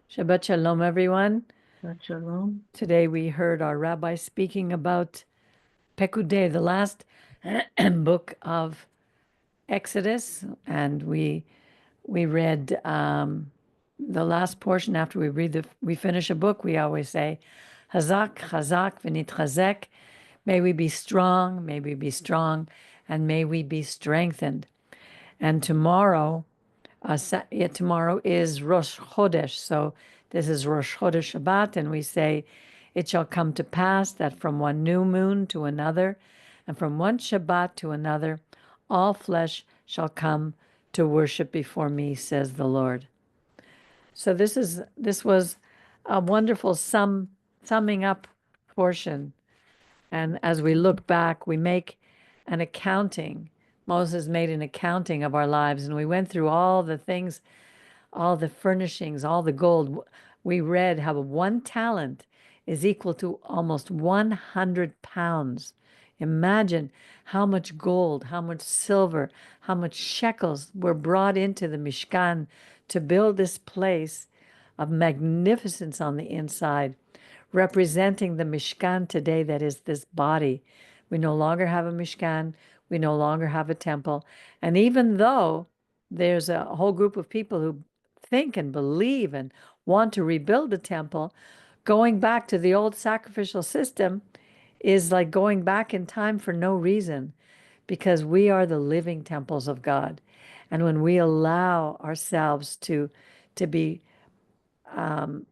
Shabbat Shalom, everyone. Shalom. Today we heard our rabbi speaking about Pekudei, the last book of Exodus, and we read the last portion. After we finish a book, we always say, "Hazak, Hazak, v'nitchazek." May we be strong, may we be strong, and may we be strengthened. And tomorrow is Rosh Chodesh, so this is Rosh Chodesh Shabbat, and we say, "It shall come to pass that from one new moon to another, and from one Shabbat to another, all flesh shall come to worship before me," says the Lord. So this was a wonderful summing up portion, and as we look back, we make an accounting. Moses made an accounting of our lives, and we went through all the things, all the furnishings, all the gold. We read how 1 talent is equal to almost 100 pounds. Imagine how much gold, how much silver, how much shekels were brought into the Mishkan to build this place of magnificence on the inside, representing the Mishkan today, that is this body. We no longer have a Mishkan, we no longer have a temple. And even though there's a whole group of people who think and believe and want to rebuild the temple, going back to the old sacrificial system is like going back in time for no reason, because we are the living temples of God. And when we allow ourselves to be how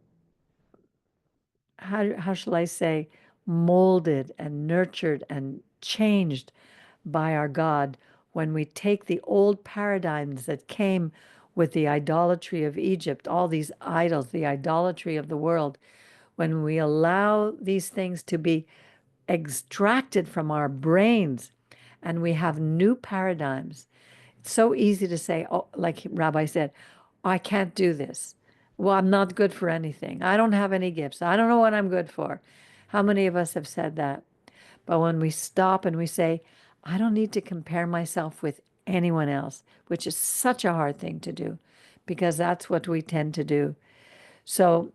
shall I say, molded and nurtured and changed by our God, when we take the old paradigms that came with the idolatry of Egypt, all these idols, the idolatry of the world, when we allow these things to be extracted from our brains and we have new paradigms. It's so easy to say, oh, like Rabbi said, "Oh, I can't do this. Well, I'm not good for anything. I don't have any gifts. I don't know what I'm good for." How many of us have said that? But when we stop and we say, "I don't need to compare myself with anyone else," which is such a hard thing to do, because that's what we tend to do. So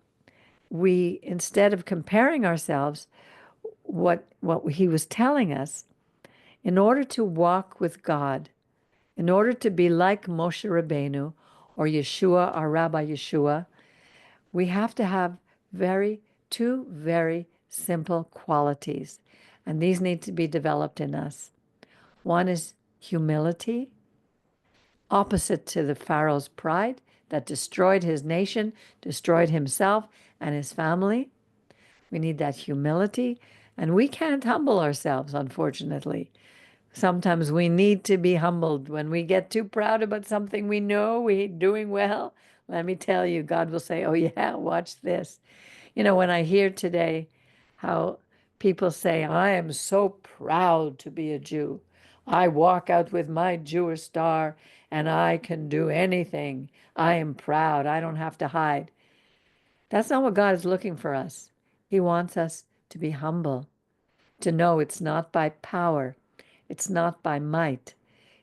we, instead of comparing ourselves, what he was telling us, in order to walk with God, in order to be like Moshe Rabbeinu or Yeshua, our Rabbi Yeshua, we have to have two very simple qualities, and these need to be developed in us. One is humility, opposite to the Pharaoh's pride that destroyed his nation, destroyed himself and his family. We need that humility, and we can't humble ourselves, unfortunately. Sometimes we need to be humbled. When we get too proud about something we know we're doing well, let me tell you, God will say, "Oh, yeah, watch this." When I hear today how people say, "I am so proud to be a Jew. I walk out with my Jewish star and I can do anything. I am proud. I don't have to hide." That's not what God is looking for us. He wants us to be humble, to know it's not by power, it's not by might.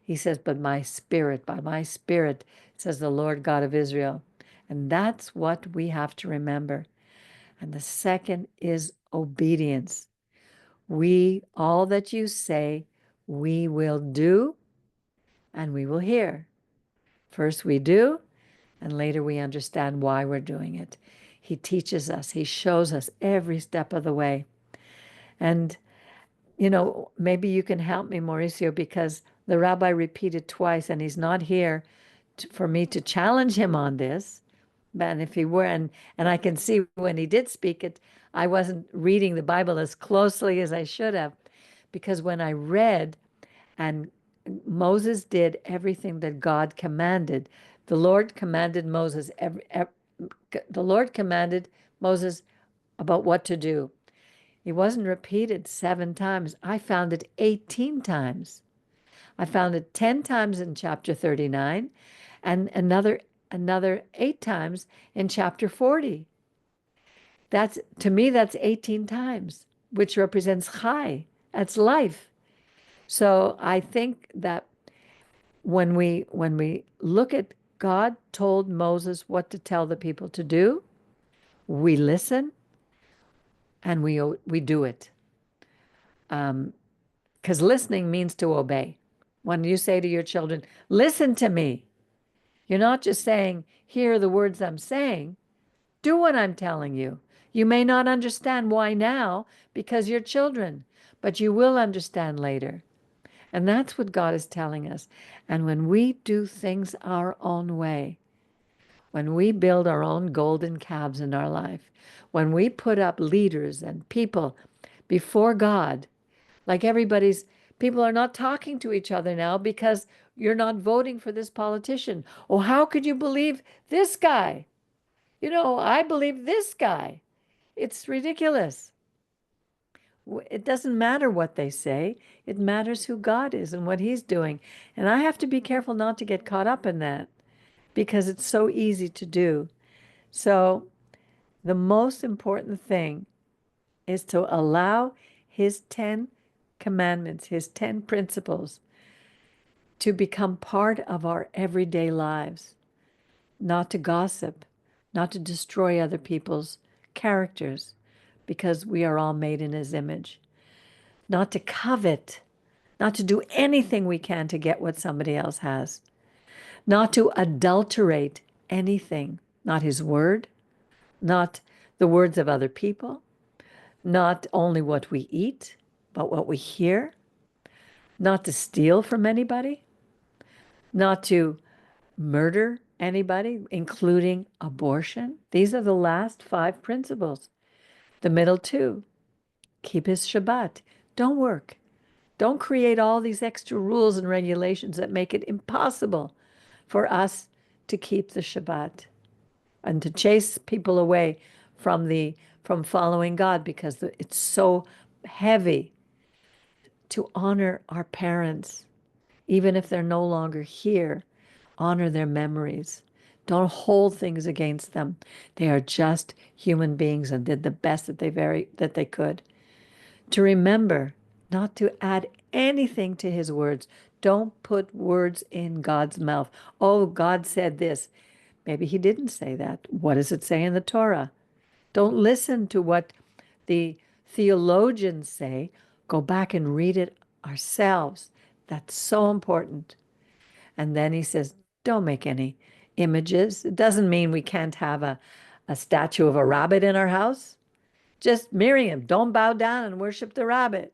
He says, "But by my spirit, says the Lord God of Israel." And that's what we have to remember. And the second is obedience. All that you say, we will do and we will hear. First we do, and later we understand why we're doing it. He teaches us, he shows us every step of the way. And maybe you can help me, Mauricio, because the rabbi repeated twice, and he's not here for me to challenge him on this. And if he were, and I can see when he did speak it, I wasn't reading the Bible as closely as I should have, because when I read, and Moses did everything that God commanded. The Lord commanded Moses the Lord commanded Moses about what to do. It wasn't repeated 7 times. I found it 18 times. I found it 10 times in chapter 39 and another 8 times in chapter 40. To me, that's 18 times, which represents chai. That's life. So I think that when we look at, God told Moses what to tell the people to do, We listen and we do it. Because listening means to obey. When you say to your children, listen to me, you're not just saying, here are the words I'm saying. Do what I'm telling you. You may not understand why now because you're children, but you will understand later. And that's what God is telling us. And when we do things our own way, when we build our own golden calves in our life, when we put up leaders and people before God, like people are not talking to each other now because you're not voting for this politician. Oh, how could you believe this guy? I believe this guy. It's ridiculous. It doesn't matter what they say. It matters who God is and what he's doing. And I have to be careful not to get caught up in that because it's so easy to do. So the most important thing is to allow his 10 commandments, his 10 principles to become part of our everyday lives, not to gossip, not to destroy other people's characters, because we are all made in his image, not to covet, not to do anything we can to get what somebody else has, not to adulterate anything, not his word, not the words of other people, not only what we eat, but what we hear, not to steal from anybody, not to murder anybody, including abortion. These are the last 5 principles. The middle 2, keep his Shabbat. Don't work. Don't create all these extra rules and regulations that make it impossible for us to keep the Shabbat and to chase people away from following God because it's so heavy to honor our parents, even if they're no longer here. Honor their memories. Don't hold things against them. They are just human beings and did the best that they could. To remember not to add anything to his words. Don't put words in God's mouth. Oh, God said this. Maybe he didn't say that. What does it say in the Torah? Don't listen to what the theologians say. Go back and read it ourselves. That's so important. And then he says, don't make any images. It doesn't mean we can't have a statue of a rabbit in our house. Just Miriam, don't bow down and worship the rabbit.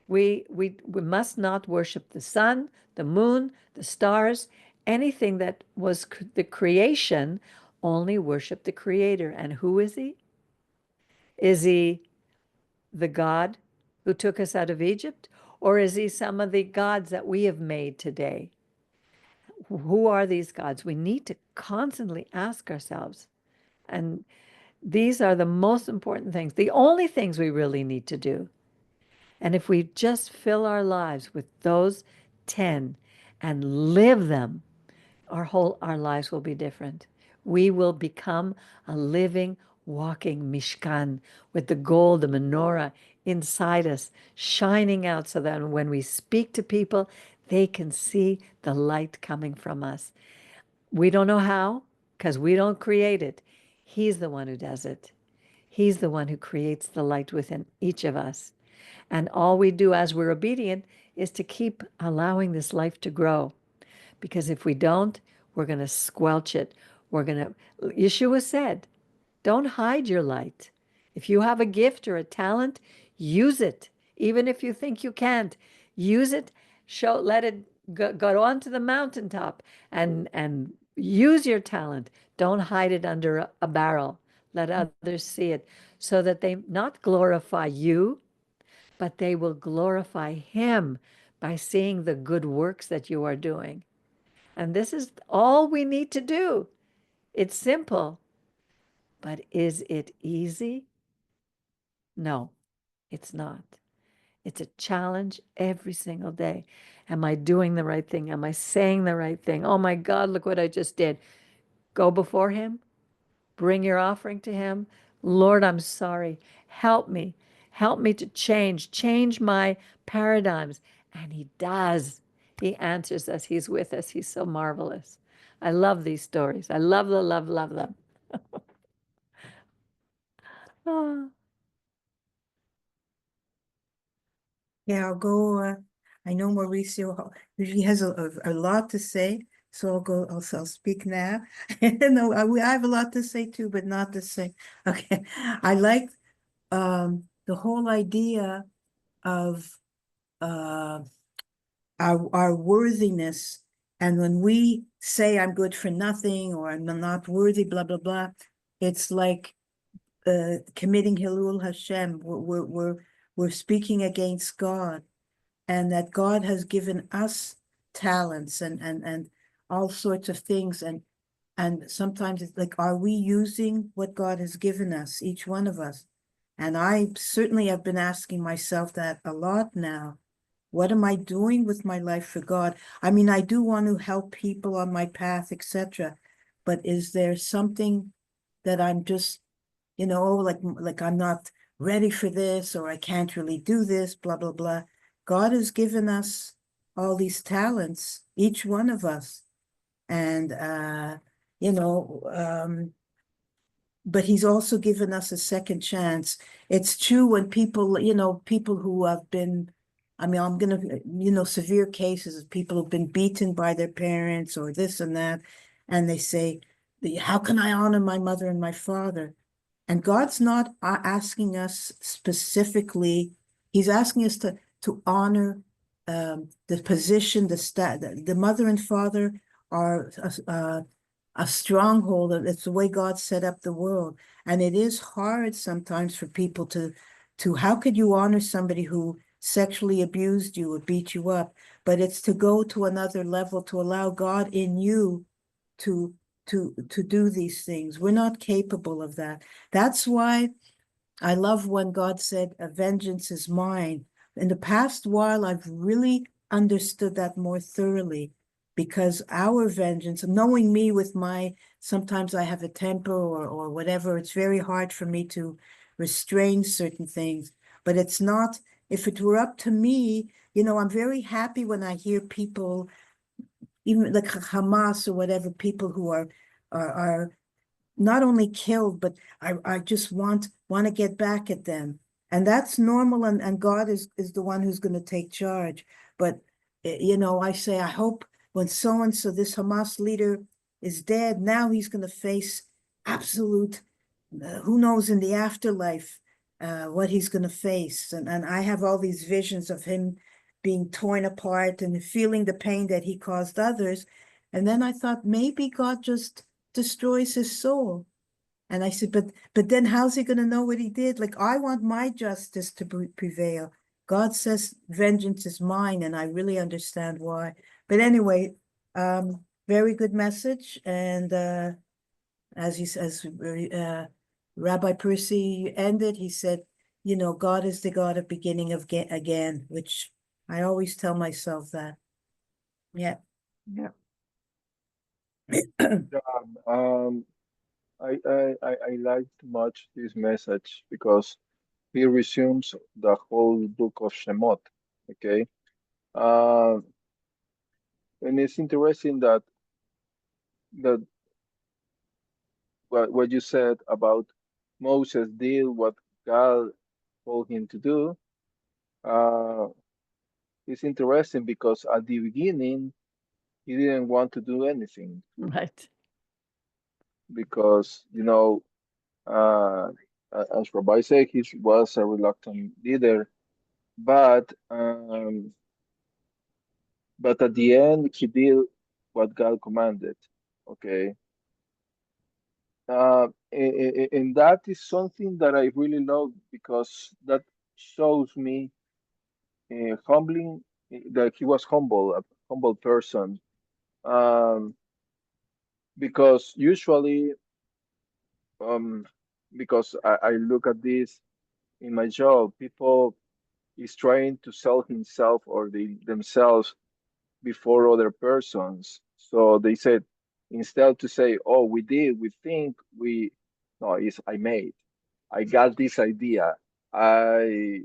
We must not worship the sun, the moon, the stars, anything that was the creation, only worship the creator. And who is he? Is he the God who took us out of Egypt? Or is he some of the gods that we have made today? Who are these gods? We need to constantly ask ourselves. And these are the most important things, the only things we really need to do. And if we just fill our lives with those 10 and live them, our lives will be different. We will become a living, walking Mishkan with the gold, the menorah inside us, shining out so that when we speak to people, they can see the light coming from us. We don't know how, because we don't create it. He's the one who does it. He's the one who creates the light within each of us. And all we do as we're obedient is to keep allowing this life to grow. Because if we don't, we're going to squelch it. Yeshua said, don't hide your light. If you have a gift or a talent, use it. Even if you think you can't, use it. Let it go onto the mountaintop and use your talent. Don't hide it under a barrel. Let others see it so that they not glorify you, but they will glorify him by seeing the good works that you are doing. And this is all we need to do. It's simple, but is it easy? No, it's not. It's a challenge every single day. Am I doing the right thing? Am I saying the right thing? Oh my God, look what I just did. Go before him. Bring your offering to him. Lord, I'm sorry. Help me. Help me to change my paradigms. And he does. He answers us. He's with us. He's so marvelous. I love these stories. I love them. Ah, Yeah, I'll go. I know Mauricio usually has a lot to say, so I'll go. I'll speak now. No, I have a lot to say too, but not to say. Okay, I like the whole idea of uh our worthiness, and when we say I'm good for nothing or I'm not worthy, blah blah blah, it's like committing Hilul Hashem. We're speaking against God, and that God has given us talents and all sorts of things. And sometimes it's like, are we using what God has given us, each one of us? And I certainly have been asking myself that a lot now. What am I doing with my life for God? I mean, I do want to help people on my path, etc. But is there something that I'm just, like I'm not ready for this, or I can't really do this, blah, blah, blah. God has given us all these talents, each one of us. And you know, but he's also given us a second chance. It's true when people who have been, I mean, I'm gonna, severe cases of people who've been beaten by their parents or this and that, and they say, how can I honor my mother and my father? And God's not asking us specifically, he's asking us to honor the position, the mother and father are a stronghold. It's the way God set up the world. And it is hard sometimes for people how could you honor somebody who sexually abused you or beat you up? But it's to go to another level, to allow God in you to to do these things. We're not capable of that. That's why I love when God said, vengeance is mine. In the past while, I've really understood that more thoroughly, because our vengeance, knowing me with sometimes I have a temper or whatever, it's very hard for me to restrain certain things. But it's not, if it were up to me, I'm very happy when I hear people, even like Hamas or whatever, people who are not only killed, but I just want to get back at them. And that's normal, and God is the one who's going to take charge. But I say, I hope when so and so, this Hamas leader is dead, now he's going to face absolute, who knows in the afterlife what he's going to face. And I have all these visions of him being torn apart and feeling the pain that he caused others. And then I thought maybe God just destroys his soul. And I said, but then how's he going to know what he did? Like, I want my justice to prevail. God says vengeance is mine, and I really understand why. But anyway, very good message. And as Rabbi Percy ended, he said, God is the God of beginning of again, which I always tell myself that. Yeah. yeah. Yeah, I liked much this message because he resumes the whole book of Shemot. Okay, uh, and it's interesting that what you said about Moses did what God told him to do. Uh, it's interesting because at the beginning he didn't want to do anything Right. because uh, as Rabbi said, he was a reluctant leader, but at the end he did what God commanded. Okay, and that is something that I really love because that shows me humbling that he was a humble person. Um, because usually, um, because I look at this in my job, people is trying to sell himself or themselves before other persons. So they said, instead to say, "Oh, we did, we think we," no, it's I made, I got this idea, I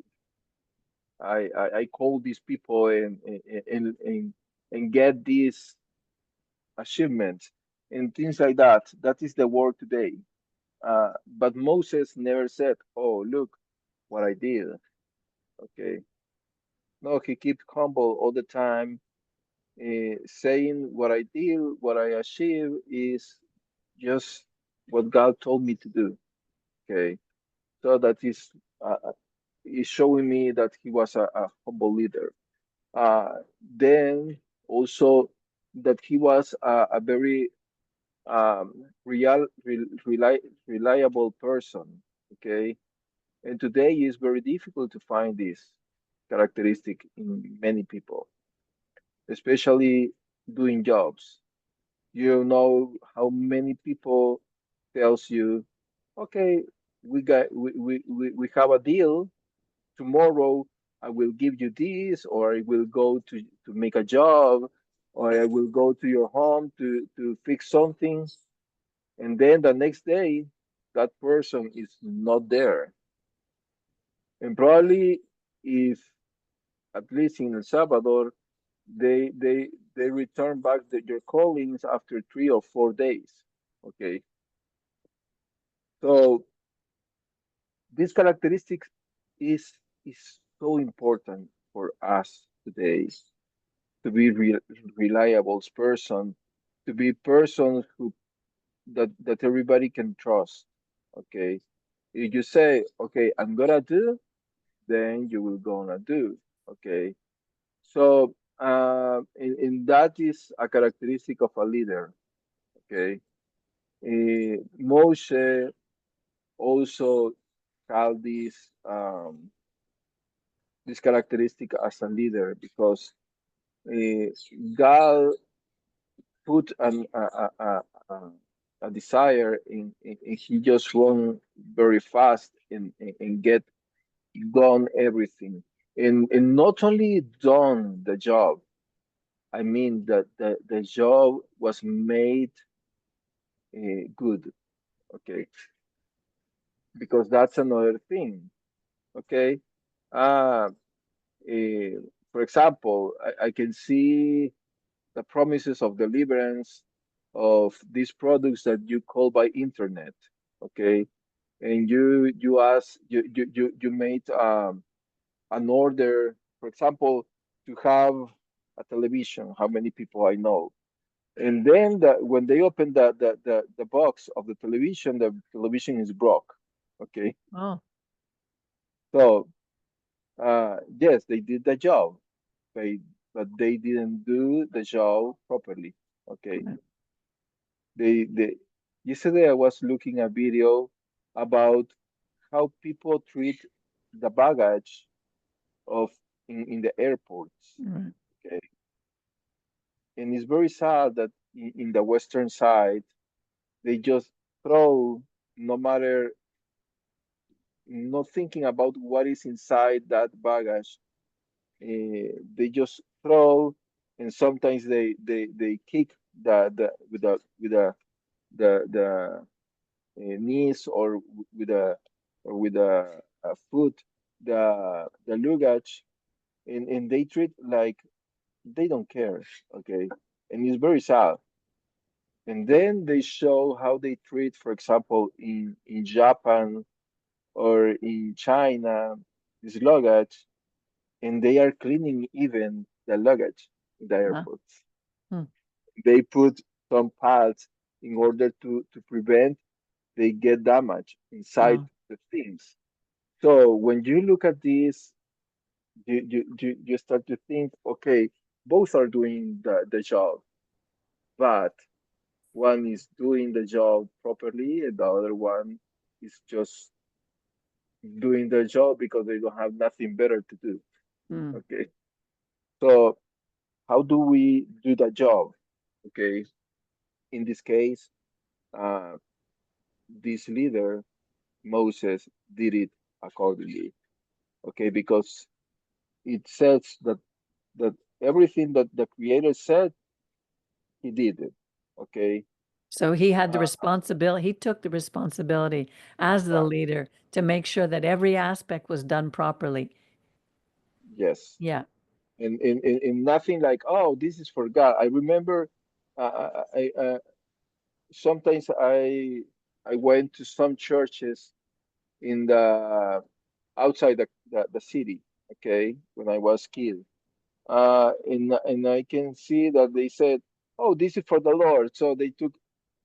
I call these people and get these achievements and things like that. That is the world today. But Moses never said, "Oh, look what I did." Okay. No, he kept humble all the time, saying what I did, what I achieved is just what God told me to do. Okay. So that is showing me that he was a humble leader. Then also that he was a very reliable person. Okay. And today is very difficult to find this characteristic in many people, especially doing jobs. You know how many people tells you, okay, we have a deal tomorrow. I will give you this, or I will go to make a job, or I will go to your home to fix something, and then the next day that person is not there. And probably if at least in El Salvador they return back your callings after 3 or 4 days. Okay, so this characteristic is so important for us today to be reliable person, to be person who that everybody can trust. Okay, if you say, okay, I'm gonna do, then you will gonna do. Okay, so and that is a characteristic of a leader. Okay, Moshe also had this characteristic as a leader because uh, God put a desire in he just run very fast and get done everything and not only done the job. I mean that the job was made good. Okay, because that's another thing. Okay, uh, uh, for example, I can see the promises of deliverance of these products that you call by internet. Okay, and you ask you made an order, for example, to have a television. How many people I know? And then when they open the box of the television is broke. Okay, Oh, so yes, they did the job, they, but they didn't do the job properly. Okay, right. they yesterday I was looking a video about how people treat the baggage of in the airports. Right. Okay, and it's very sad that in the western side they just throw, no matter, not thinking about what is inside that baggage. They just throw, and sometimes they kick the the knees or with a foot the luggage, and they treat like they don't care. Okay, and it's very sad. And then they show how they treat, for example, in Japan or in China, this luggage, and they are cleaning even the luggage in the Huh. airports. Hmm. They put some pads in order to prevent they get damage inside Wow. the things. So when you look at this, you start to think, okay, both are doing the job, but one is doing the job properly and the other one is just doing the job because they don't have nothing better to do. Hmm. Okay. So how do we do the job? Okay. In this case, uh, this leader, Moses, did it accordingly. Okay, because it says that everything that the Creator said, he did it. Okay. So he had the Uh, responsibility, he took the responsibility as the exactly. leader to make sure that every aspect was done properly. Yes. Yeah. And nothing like, oh, this is for God. I remember, uh, I sometimes I I went to some churches in the outside the city, okay, when I was kid. And I can see that they said, "Oh, this is for the Lord." So they took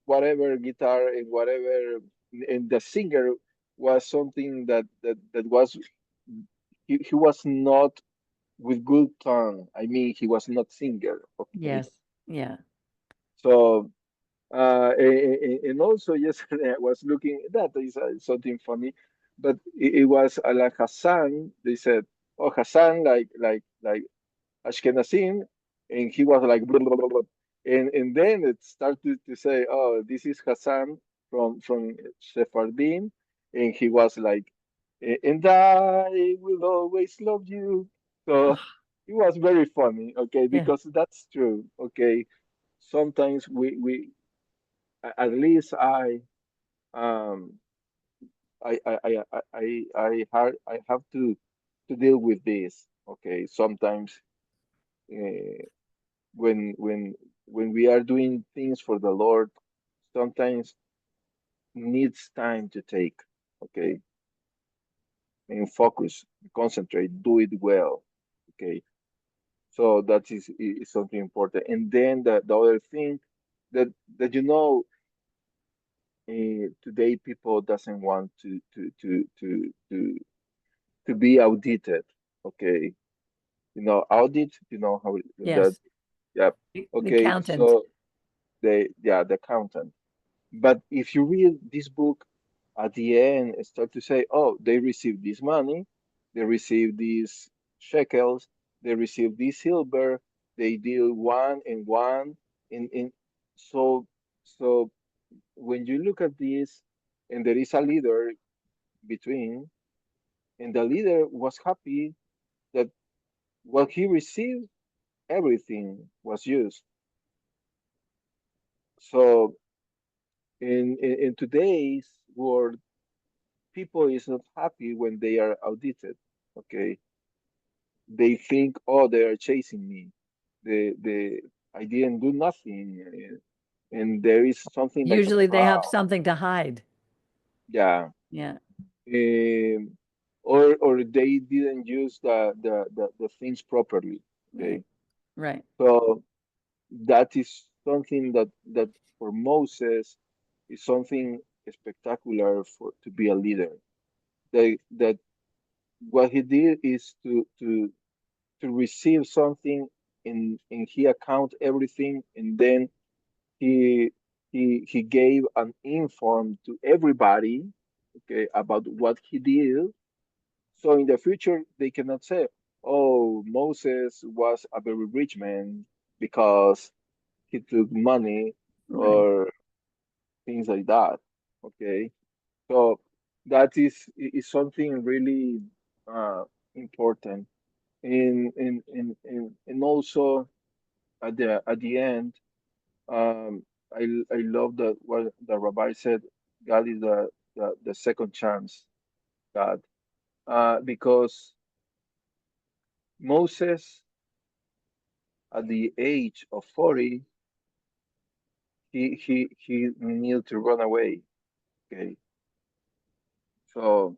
whatever guitar and whatever, and the singer was something that was he was not with good tongue. I mean, he was not singer, okay? Yes. Yeah. So and also yesterday I was looking. That is something funny, but it was like Hassan. They said, "Oh, Hassan, like Ashkenazim," and he was like, blah, blah, blah, blah. And then it started to say, "Oh, this is Hassan from Sephardim," and he was like, "And I will always love you." So it was very funny, okay, Yeah. because that's true, okay. Sometimes we at least um I have to deal with this, okay. Sometimes uh, when when we are doing things for the Lord, sometimes needs time to take, okay, and focus, concentrate, do it well, okay. So that is something important. And then the other thing that that today people doesn't want to be audited, okay. Audit, how that, Yes. yeah, The okay. accountant. So the accountant. But if you read this book at the end, it start to say, oh, they received this money, they received these shekels, they received this silver, they deal one and one, and so so when you look at this, and there is a leader between, and the leader was happy that what he received, everything was used. So in today's world, people is not happy when they are audited. Okay, they think, oh, they are chasing me. The I didn't do nothing, and there is something like a Usually they have fraud. something to hide. Yeah, Yeah. um, or they didn't use the things properly. Right. Okay, Right. so that is something that for Moses is something spectacular for to be a leader. That what he did is to receive something, and he account everything, and then he he gave an inform to everybody, okay, about what he did. So in the future they cannot say, oh, Moses was a very rich man because he took money Right. or things like that, okay. So that is something really important. And also at the end, um, I love that what the Rabbi said. God is the second chance. God, because Moses at the age of 40, he needed to run away. Okay, so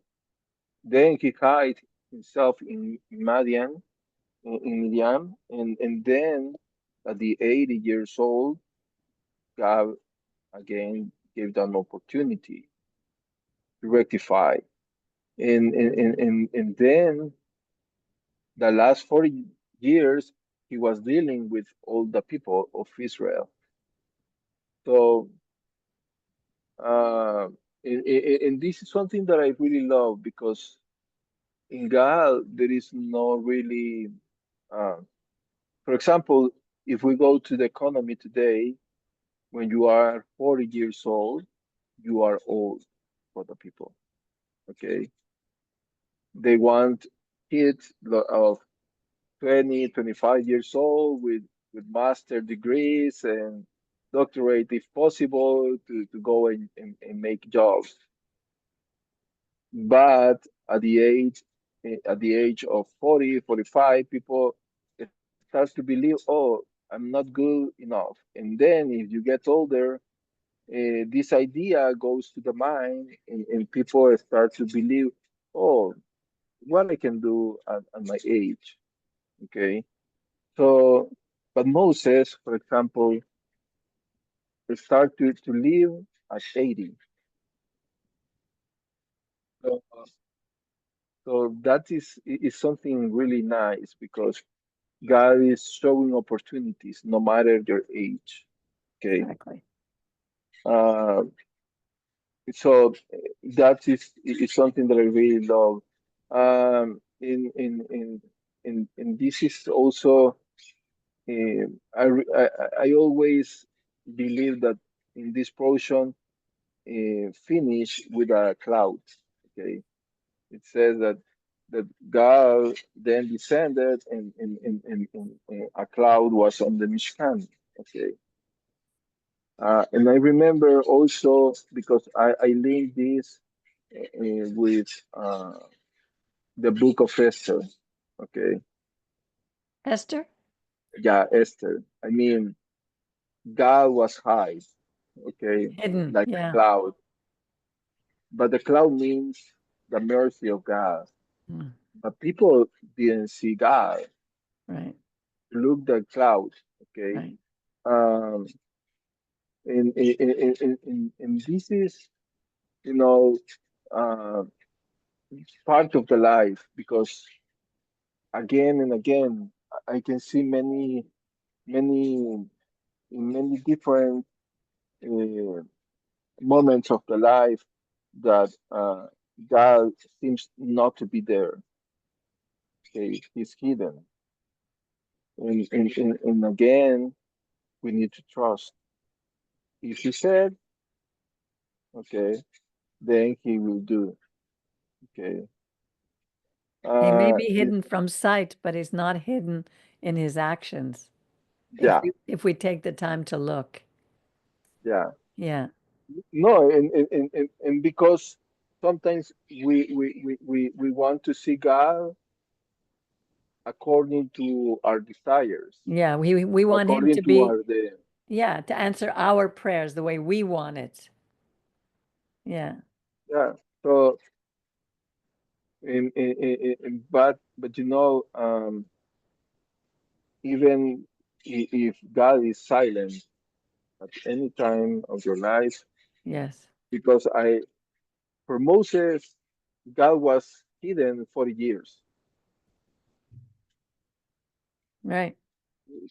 then he hid himself in Madian, in Midian, and then at the 80 years old, God again gave them opportunity to rectify. And then the last 40 years, he was dealing with all the people of Israel. So, uh, and this is something that I really love because in God, there is no really, uh, for example, if we go to the economy today, when you are 40 years old, you are old for the people. Okay. They want kids of 20, 25 years old with master degrees and doctorate if possible to go and make jobs. But at the age of 40, 45, people start to believe, oh, I'm not good enough. And then if you get older, this idea goes to the mind, and people start to believe, oh, what I can do at my age. Okay. So, but Moses, for example, start to live at 80. So, so that is something really nice because God is showing opportunities no matter your age. Okay. Exactly. Uh, so that is something that I really love. In this is also I always believe that in this portion finish with a cloud. Okay, it says that God then descended and a cloud was on the Mishkan. Okay, and I remember also because I linked this with the book of Esther. Okay, Esther? yeah, Esther. I mean, God was high. Okay, Hidden. like a Yeah. cloud, but the cloud means the mercy of God. Mm, But people didn't see God. right. Look the cloud. Okay, Right. um, and this is you know uh, part of the life because again and again I can see many many different uh, moments of the life that God seems not to be there. Okay, He's hidden, and again we need to trust. If He said, okay, then He will do. Okay, He may uh, be it- hidden from sight, but he's not hidden in his actions yeah, if we take the time to look. yeah. Yeah. No, and because sometimes we want to see God according to our desires, Yeah. We want him according to to be, our the yeah, to answer our prayers the way we want it. Yeah. yeah. So but even if God is silent at any time of your life, Yes. because for Moses, God was hidden 40 years. Right.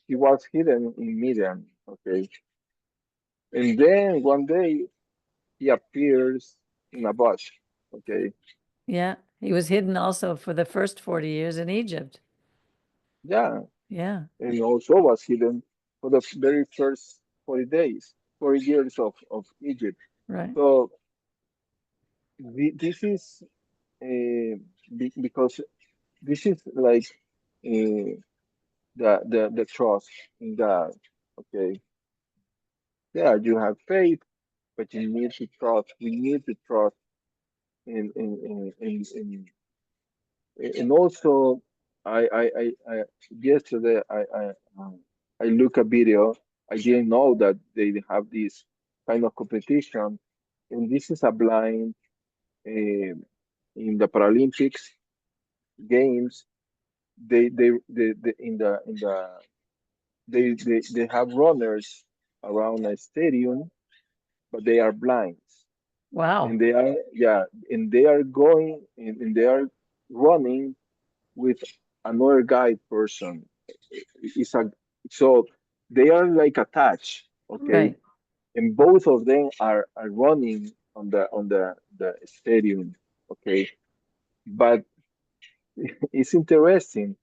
He was hidden in Midian. Okay, and then one day he appears in a bush. Okay, Yeah. He was hidden also for the first 40 years in Egypt. yeah, Yeah. and also was hidden for the very first 40 days, 40 years of Egypt. Right. So this is because this is like uh, the trust in God. Okay, yeah, you have faith, but you need to trust. We need to trust in and also I yesterday I look a video. I didn't know that they have this kind of competition, and this is a blind uh, in the Paralympics games. They in the they have runners around a stadium, but they are blind, and Wow. they are yeah, and they are going and they are running with another guide person. It's a so they are like attached, okay, Right. and both of them are running on the stadium, okay. But it's interesting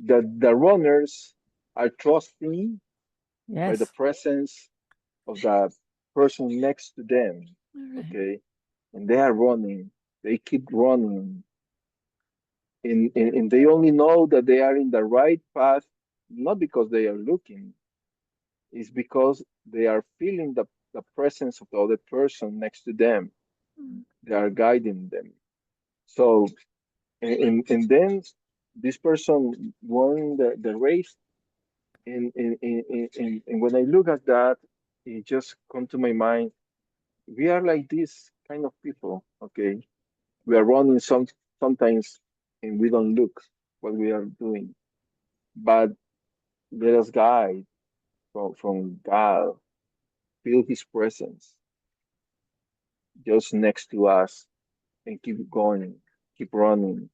that the runners are trusting by the Yes. presence of the person next to them, All right. okay, and they are running. They keep running, and they only know that they are in the right path, not because they are looking, it's because they are feeling the presence of the other person next to them. Mm. They are guiding them. So, and then this person won the race. And when I look at that, it just come to my mind. we are like this kind of people, okay? We are running sometimes and we don't look what we are doing. But let us guide from God, feel his presence just next to us and keep going, keep running,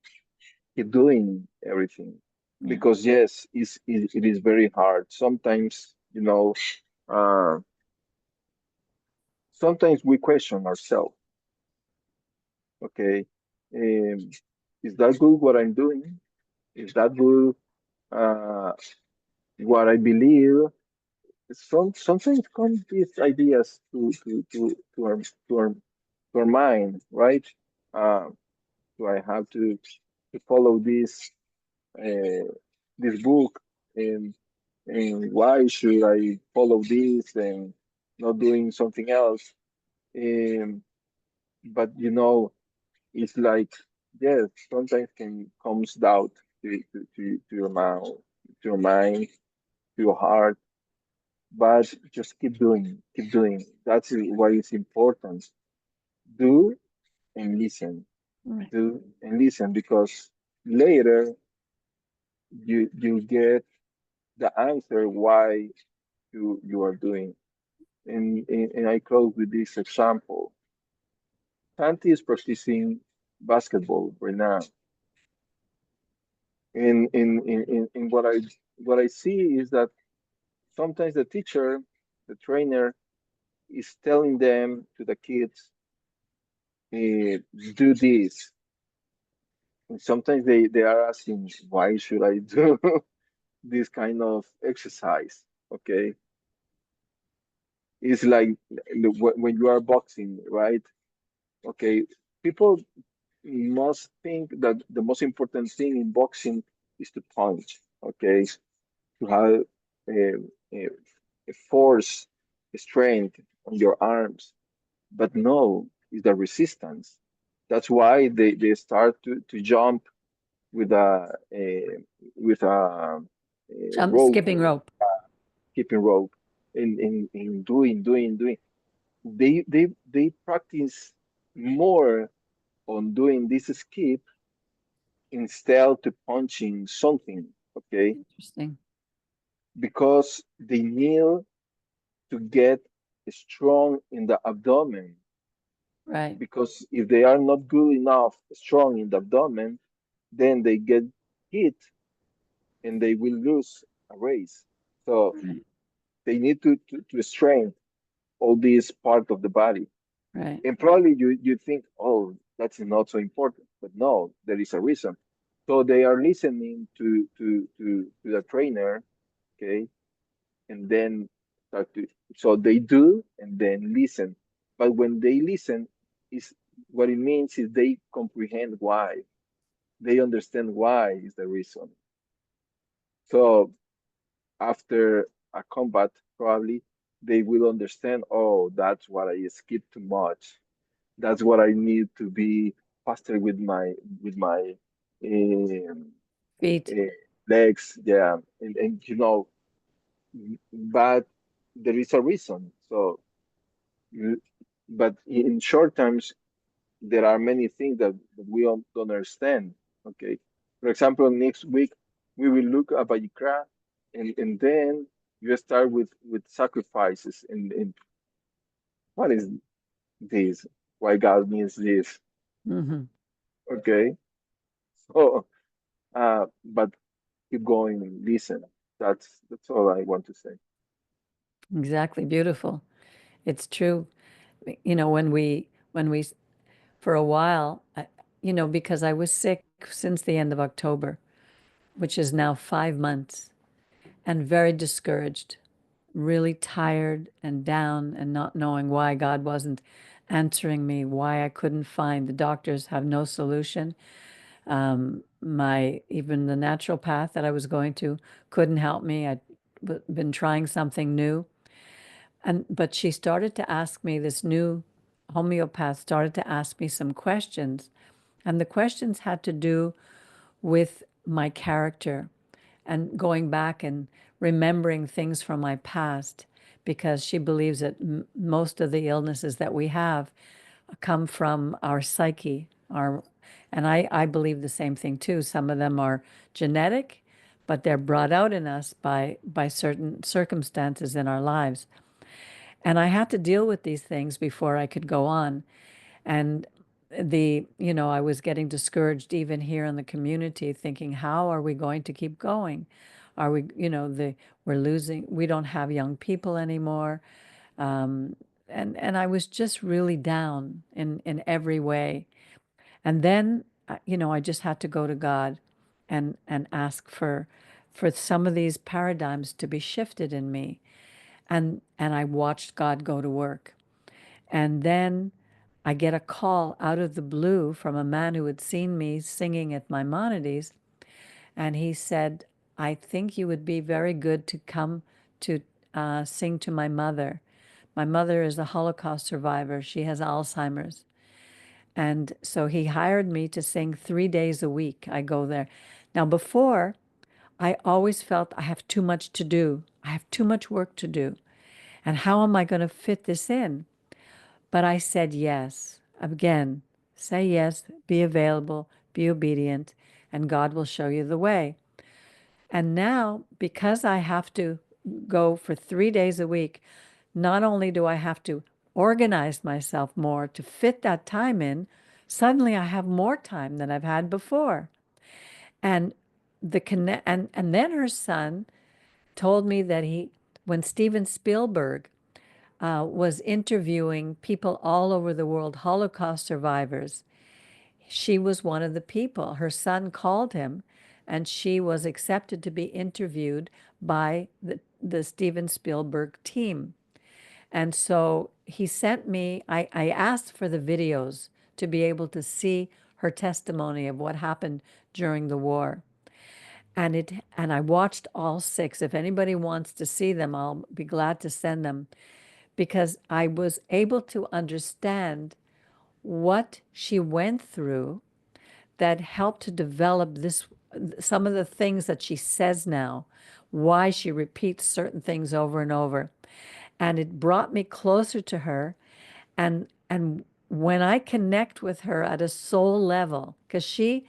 keep doing everything. Yeah. Because yes, it is very hard. Sometimes, uh, sometimes we question ourselves, okay? Um, is that good what I'm doing? Is that good what I believe? Sometimes come these ideas to our to our mind, right? Uh, do I have to follow uh, this book and why should I follow this and not doing something else? But it's like yes, sometimes can comes doubt to your mouth, to your mind, to your heart. But just keep doing, keep doing. That's why it's important. Do and listen. Right. Do and listen because later you get the answer why you are doing. And I close with this example. Santi is practicing basketball right now. In what I see is that sometimes the teacher, the trainer, is telling them to the kids, do this. And sometimes they are asking, why should I do this kind of exercise? Okay. It's like when you are boxing, right? Okay. People must think that the most important thing in boxing is to punch, okay? To have a, a force, a strength on your arms. But no, it's the resistance. That's why they start to jump with a Jump, rope, skipping rope. keeping rope, and doing. They practice more on doing this skip instead to punching something, okay? Interesting. Because they need to get strong in the abdomen. Right. Because if they are not good enough, strong in the abdomen, then they get hit and they will lose a race. So Right. they need to strengthen all these part of the body. Right. And probably you think, oh, that's not so important. But no, there is a reason. So they are listening to the trainer, okay, and then start to so they do and then listen. But when they listen, is what it means is they comprehend why. They understand why is the reason. So after a combat, probably they will understand, oh, that's what I skipped too much. That's what I need to be faster with my um, Feet. uh, legs. Yeah, and but there is a reason. So, you- but in short terms, there are many things that we don't understand. Okay, for example, next week we will look at Vayikra, and then you start with sacrifices and what is this? Why God means this? Hmm. Okay, so but keep going and listen. That's all I want to say. Exactly. Beautiful. It's true. When we for a while, because I was sick since the end of October, which is now 5 months, and very discouraged, really tired and down, and not knowing why God wasn't answering me, why I couldn't find the doctors have no solution. My even the naturopath that I was going to couldn't help me. I'd been trying something new, but she started to ask me, this new homeopath started to ask me some questions, and the questions had to do with my character and going back and remembering things from my past, because she believes that most of the illnesses that we have come from our psyche. And I believe the same thing too. Some of them are genetic, but they're brought out in us by certain circumstances in our lives. And I had to deal with these things before I could go on. And I was getting discouraged even here in the community, thinking, how are we going to keep going? Are we, we're losing, we don't have young people anymore. And I was just really down in every way. And then, I just had to go to God and ask for some of these paradigms to be shifted in me. And I watched God go to work. And then I get a call out of the blue from a man who had seen me singing at Maimonides. And he said, I think you would be very good to come to sing to my mother. My mother is a Holocaust survivor. She has Alzheimer's. And so he hired me to sing 3 days a week. I go there. Now, before, I always felt I have too much to do. I have too much work to do. And how am I going to fit this in? But I said yes. Again, say yes, be available, be obedient, and God will show you the way. And now, because I have to go for 3 days a week, not only do I have to organize myself more to fit that time in, suddenly I have more time than I've had before. And and then her son told me that when Steven Spielberg was interviewing people all over the world, Holocaust survivors, she was one of the people. Her son called him, and she was accepted to be interviewed by the Steven Spielberg team. And so he sent me, I asked for the videos to be able to see her testimony of what happened during the war. And I watched all 6. If anybody wants to see them, I'll be glad to send them, because I was able to understand what she went through that helped to develop some of the things that she says now, why she repeats certain things over and over. And it brought me closer to her. And when I connect with her at a soul level, because she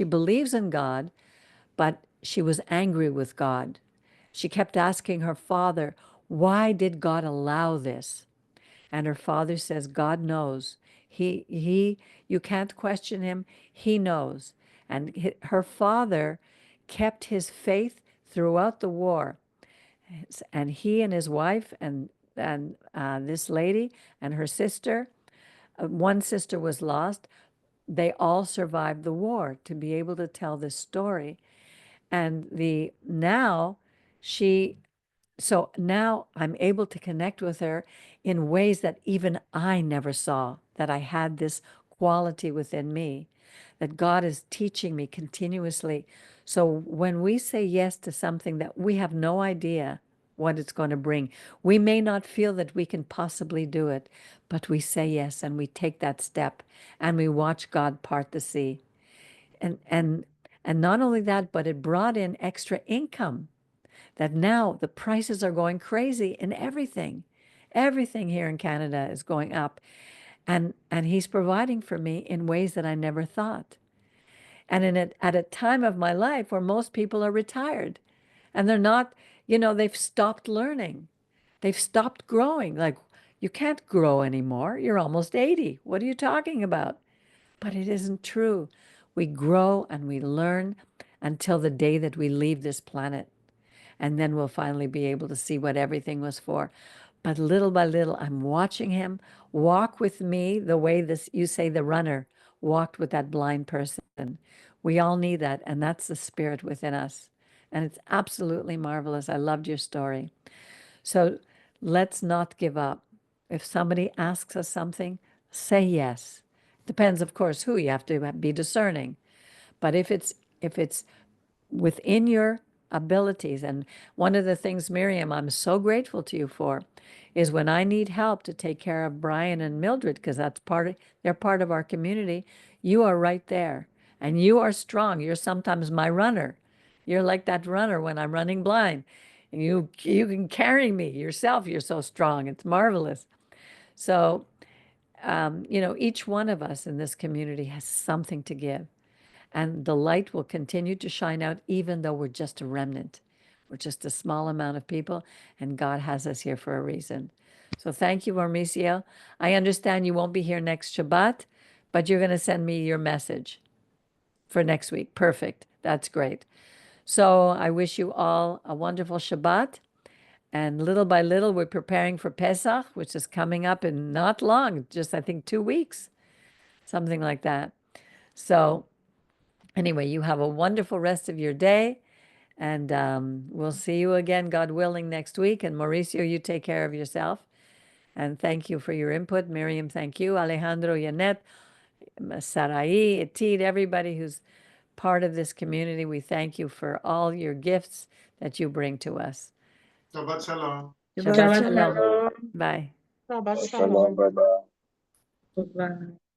believes in God, but she was angry with God. She kept asking her father, why did God allow this? And her father says, God knows. You can't question him. He knows. And her father kept his faith throughout the war. And he and his wife and this lady and her sister, one sister was lost. They all survived the war to be able to tell this story. And she so now I'm able to connect with her in ways that even I never saw, that I had this quality within me, that God is teaching me continuously. So when we say yes to something that we have no idea what it's going to bring, we may not feel that we can possibly do it, but we say yes and we take that step and we watch God part the sea. And not only that, but it brought in extra income, that now the prices are going crazy in everything. Everything here in Canada is going up. And he's providing for me in ways that I never thought. And at a time of my life where most people are retired and they're not, they've stopped learning. They've stopped growing. Like, you can't grow anymore. You're almost 80. What are you talking about? But it isn't true. We grow and we learn until the day that we leave this planet. And then we'll finally be able to see what everything was for. But little by little, I'm watching him walk with me the way you say the runner walked with that blind person. We all need that, and that's the spirit within us. And it's absolutely marvelous. I loved your story. So let's not give up. If somebody asks us something, say yes. Depends, of course, who. You have to be discerning. But if it's within your abilities, and one of the things, Miriam, I'm so grateful to you for, is when I need help to take care of Brian and Mildred, because they're part of our community, you are right there. And you are strong. You're sometimes my runner. You're like that runner when I'm running blind. And you can carry me yourself. You're so strong. It's marvelous. So, each one of us in this community has something to give. And the light will continue to shine out, even though we're just a remnant. We're just a small amount of people, and God has us here for a reason. So thank you, Mauricio. I understand you won't be here next Shabbat, but you're going to send me your message for next week. Perfect. That's great. So I wish you all a wonderful Shabbat. And little by little, we're preparing for Pesach, which is coming up in not long, just I think 2 weeks, something like that. So anyway, you have a wonderful rest of your day. And we'll see you again, God willing, next week. And Mauricio, you take care of yourself. And thank you for your input. Miriam, thank you. Alejandro, Yanet, Sarai, Etid, everybody who's part of this community, we thank you for all your gifts that you bring to us. Shabbat shalom. Shabbat Shabbat shalom. shalom. Bye. Shabbat Shalom, shalom. bye bye. Goodbye.